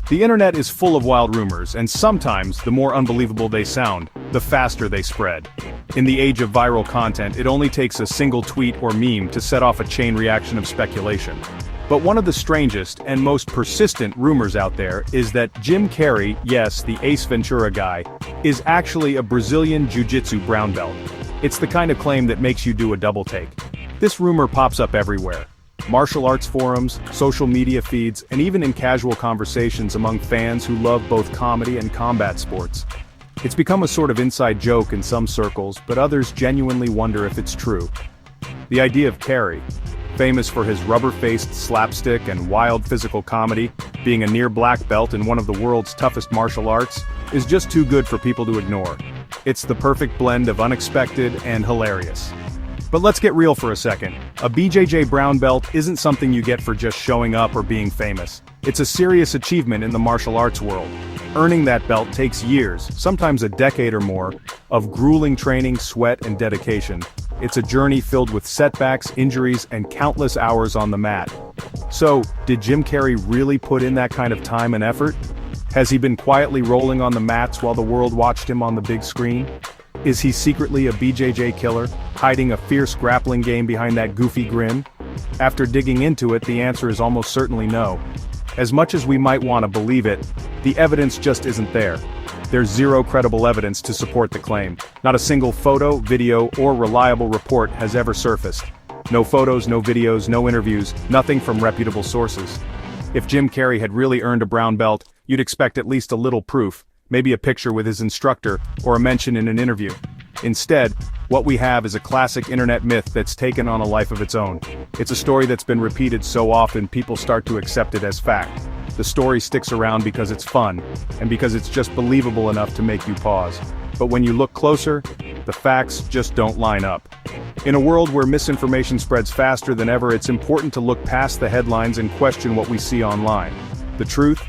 The internet is full of wild rumors, and sometimes, the more unbelievable they sound, the faster they spread. In the age of viral content, it only takes a single tweet or meme to set off a chain reaction of speculation. But one of the strangest and most persistent rumors out there is that Jim Carrey, yes, the Ace Ventura guy, is actually a Brazilian jiu-jitsu brown belt. It's the kind of claim that makes you do a double take. This rumor pops up everywhere. Martial arts forums, social media feeds, and even in casual conversations among fans who love both comedy and combat sports. It's become a sort of inside joke in some circles, but others genuinely wonder if it's true. The idea of Carrey, famous for his rubber-faced slapstick and wild physical comedy, being a near black belt in one of the world's toughest martial arts, is just too good for people to ignore. It's the perfect blend of unexpected and hilarious. But let's get real for a second. A BJJ brown belt isn't something you get for just showing up or being famous. It's a serious achievement in the martial arts world. Earning that belt takes years, sometimes a decade or more, of grueling training, sweat, and dedication. It's a journey filled with setbacks, injuries, and countless hours on the mat. So, did Jim Carrey really put in that kind of time and effort? Has he been quietly rolling on the mats while the world watched him on the big screen? Is he secretly a BJJ killer, hiding a fierce grappling game behind that goofy grin? After digging into it, the answer is almost certainly no. As much as we might want to believe it, the evidence just isn't there. There's zero credible evidence to support the claim. Not a single photo, video, or reliable report has ever surfaced. No photos, no videos, no interviews, nothing from reputable sources. If Jim Carrey had really earned a brown belt, you'd expect at least a little proof. Maybe a picture with his instructor, or a mention in an interview. Instead, what we have is a classic internet myth that's taken on a life of its own. It's a story that's been repeated so often people start to accept it as fact. The story sticks around because it's fun, and because it's just believable enough to make you pause. But when you look closer, the facts just don't line up. In a world where misinformation spreads faster than ever, it's important to look past the headlines and question what we see online. The truth?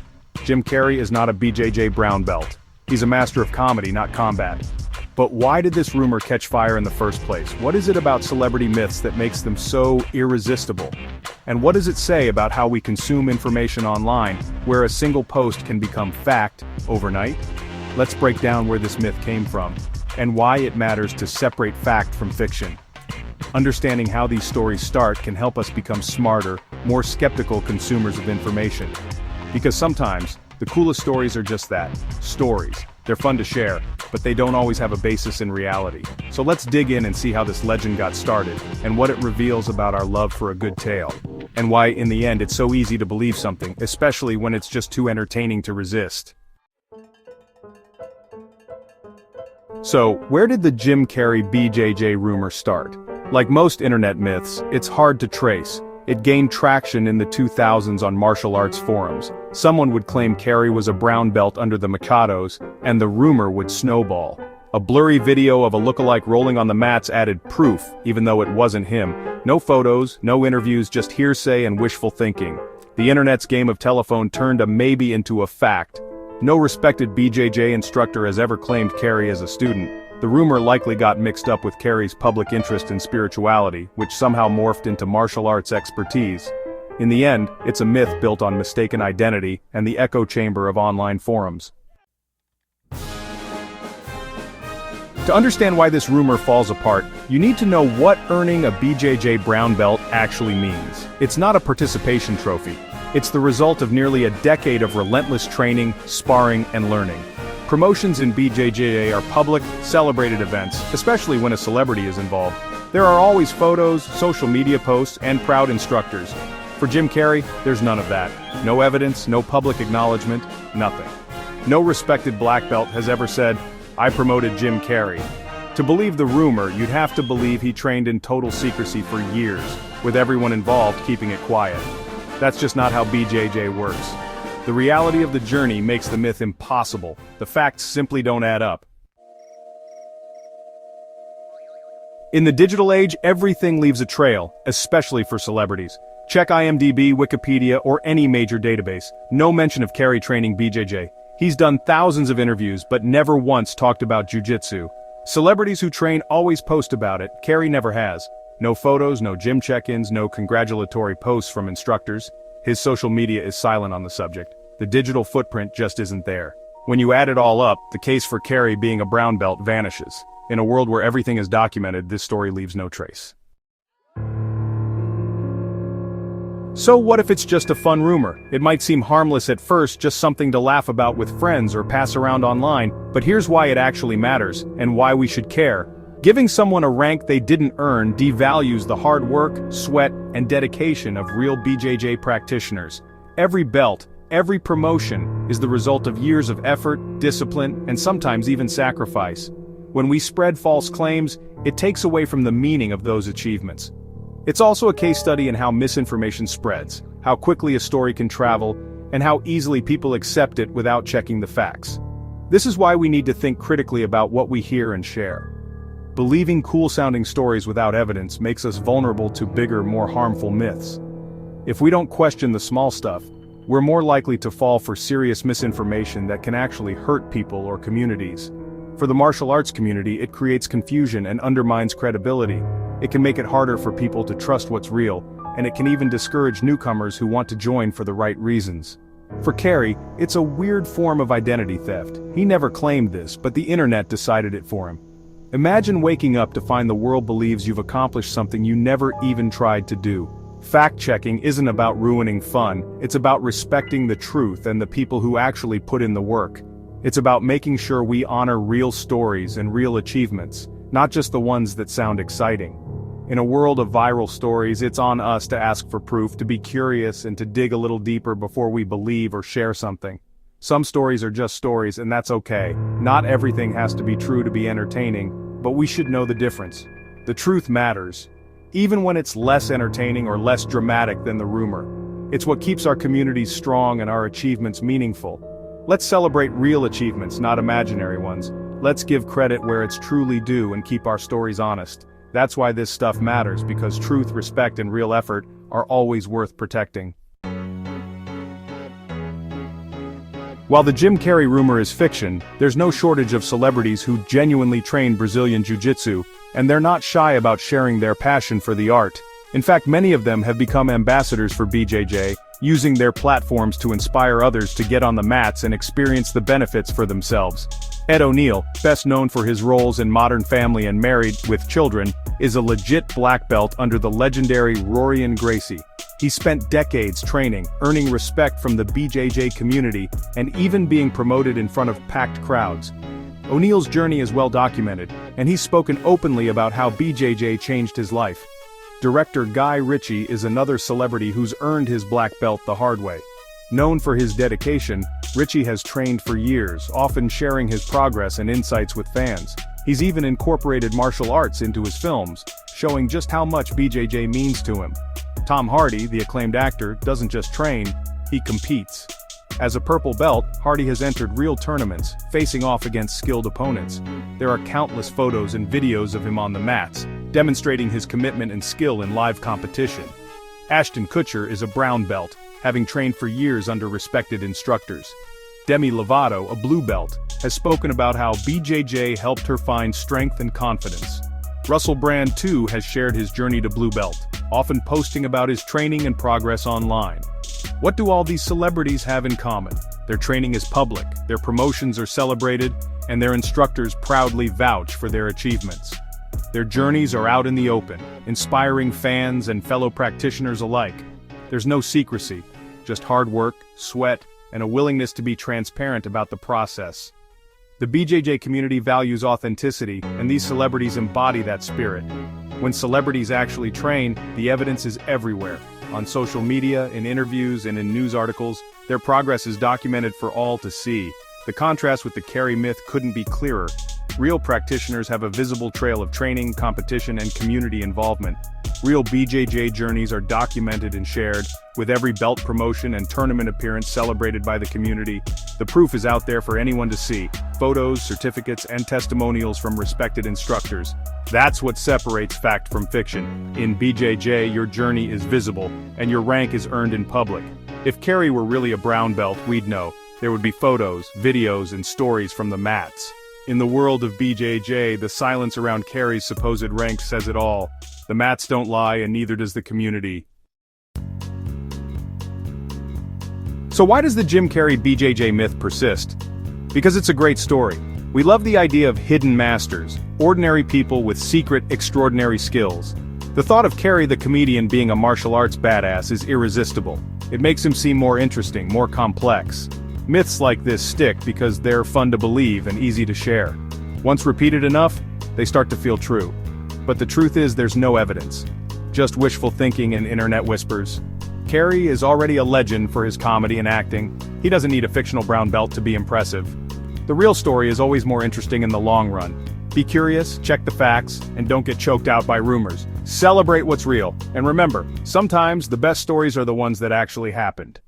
Jim Carrey is not a BJJ brown belt. He's a master of comedy, not combat. But why did this rumor catch fire in the first place? What is it about celebrity myths that makes them so irresistible? And what does it say about how we consume information online, where a single post can become fact overnight? Let's break down where this myth came from, and why it matters to separate fact from fiction. Understanding how these stories start can help us become smarter, more skeptical consumers of information. Because sometimes, the coolest stories are just that, stories. They're fun to share, but they don't always have a basis in reality. So let's dig in and see how this legend got started, and what it reveals about our love for a good tale. And why, in the end, it's so easy to believe something, especially when it's just too entertaining to resist. So, where did the Jim Carrey BJJ rumor start? Like most internet myths, it's hard to trace. It gained traction in the 2000s on martial arts forums. Someone would claim Carrey was a brown belt under the Mikados, and the rumor would snowball. A blurry video of a lookalike rolling on the mats added proof, even though it wasn't him. No photos, no interviews, just hearsay and wishful thinking. The internet's game of telephone turned a maybe into a fact. No respected BJJ instructor has ever claimed Carrey as a student. The rumor likely got mixed up with Carrey's public interest in spirituality, which somehow morphed into martial arts expertise. In the end, it's a myth built on mistaken identity and the echo chamber of online forums. To understand why this rumor falls apart, you need to know what earning a BJJ brown belt actually means. It's not a participation trophy. It's the result of nearly a decade of relentless training, sparring, and learning. Promotions in BJJ are public, celebrated events, especially when a celebrity is involved. There are always photos, social media posts, and proud instructors. For Jim Carrey, there's none of that. No evidence, no public acknowledgement, nothing. No respected black belt has ever said, "I promoted Jim Carrey." To believe the rumor, you'd have to believe he trained in total secrecy for years, with everyone involved keeping it quiet. That's just not how BJJ works. The reality of the journey makes the myth impossible. The facts simply don't add up. In the digital age, everything leaves a trail, especially for celebrities. Check IMDb, Wikipedia, or any major database. No mention of Carrey training BJJ. He's done thousands of interviews, but never once talked about jiu-jitsu. Celebrities who train always post about it. Carrey never has. No photos, no gym check-ins, no congratulatory posts from instructors. His social media is silent on the subject. The digital footprint just isn't there. When you add it all up, the case for Carrey being a brown belt vanishes. In a world where everything is documented, this story leaves no trace. So what if it's just a fun rumor? It might seem harmless at first, just something to laugh about with friends or pass around online, but here's why it actually matters, and why we should care. Giving someone a rank they didn't earn devalues the hard work, sweat, and dedication of real BJJ practitioners. Every belt, every promotion, is the result of years of effort, discipline, and sometimes even sacrifice. When we spread false claims, it takes away from the meaning of those achievements. It's also a case study in how misinformation spreads, how quickly a story can travel, and how easily people accept it without checking the facts. This is why we need to think critically about what we hear and share. Believing cool-sounding stories without evidence makes us vulnerable to bigger, more harmful myths. If we don't question the small stuff, we're more likely to fall for serious misinformation that can actually hurt people or communities. For the martial arts community, it creates confusion and undermines credibility. It can make it harder for people to trust what's real, and it can even discourage newcomers who want to join for the right reasons. For Carrey, it's a weird form of identity theft. He never claimed this, but the internet decided it for him. Imagine waking up to find the world believes you've accomplished something you never even tried to do. Fact-checking isn't about ruining fun, it's about respecting the truth and the people who actually put in the work. It's about making sure we honor real stories and real achievements, not just the ones that sound exciting. In a world of viral stories, it's on us to ask for proof, to be curious, and to dig a little deeper before we believe or share something. Some stories are just stories, and that's okay. Not everything has to be true to be entertaining, but we should know the difference. The truth matters, even when it's less entertaining or less dramatic than the rumor. It's what keeps our communities strong and our achievements meaningful. Let's celebrate real achievements, not imaginary ones. Let's give credit where it's truly due and keep our stories honest. That's why this stuff matters, because truth, respect, and real effort are always worth protecting. While the Jim Carrey rumor is fiction, there's no shortage of celebrities who genuinely train Brazilian Jiu-Jitsu, and they're not shy about sharing their passion for the art. In fact, many of them have become ambassadors for BJJ, using their platforms to inspire others to get on the mats and experience the benefits for themselves. Ed O'Neill, best known for his roles in Modern Family and Married with Children, is a legit black belt under the legendary Rorion Gracie. He spent decades training, earning respect from the BJJ community, and even being promoted in front of packed crowds. O'Neill's journey is well documented, and he's spoken openly about how BJJ changed his life. Director Guy Ritchie is another celebrity who's earned his black belt the hard way. Known for his dedication, Ritchie has trained for years, often sharing his progress and insights with fans. He's even incorporated martial arts into his films, showing just how much BJJ means to him. Tom Hardy, the acclaimed actor, doesn't just train, he competes. As a purple belt, Hardy has entered real tournaments, facing off against skilled opponents. There are countless photos and videos of him on the mats, demonstrating his commitment and skill in live competition. Ashton Kutcher is a brown belt, having trained for years under respected instructors. Demi Lovato, a blue belt, has spoken about how BJJ helped her find strength and confidence. Russell Brand too has shared his journey to blue belt, often posting about his training and progress online. What do all these celebrities have in common? Their training is public, their promotions are celebrated, and their instructors proudly vouch for their achievements. Their journeys are out in the open, inspiring fans and fellow practitioners alike. There's no secrecy, just hard work, sweat, and a willingness to be transparent about the process. The BJJ community values authenticity, and these celebrities embody that spirit. When celebrities actually train, the evidence is everywhere. On social media, in interviews, and in news articles, their progress is documented for all to see. The contrast with the Carrey myth couldn't be clearer. Real practitioners have a visible trail of training, competition, and community involvement. Real BJJ journeys are documented and shared, with every belt promotion and tournament appearance celebrated by the community. The proof is out there for anyone to see: photos, certificates, and testimonials from respected instructors. That's what separates fact from fiction. In BJJ, your journey is visible, and your rank is earned in public. If Carrey were really a brown belt, we'd know. There would be photos, videos, and stories from the mats. In the world of BJJ, the silence around Carrey's supposed rank says it all. The mats don't lie, and neither does the community. So why does the Jim Carrey BJJ myth persist? Because it's a great story. We love the idea of hidden masters, ordinary people with secret, extraordinary skills. The thought of Carrey the comedian being a martial arts badass is irresistible. It makes him seem more interesting, more complex. Myths like this stick because they're fun to believe and easy to share. Once repeated enough, they start to feel true. But the truth is there's no evidence. Just wishful thinking and internet whispers. Carrey is already a legend for his comedy and acting. He doesn't need a fictional brown belt to be impressive. The real story is always more interesting in the long run. Be curious, check the facts, and don't get choked out by rumors. Celebrate what's real, and remember, sometimes the best stories are the ones that actually happened.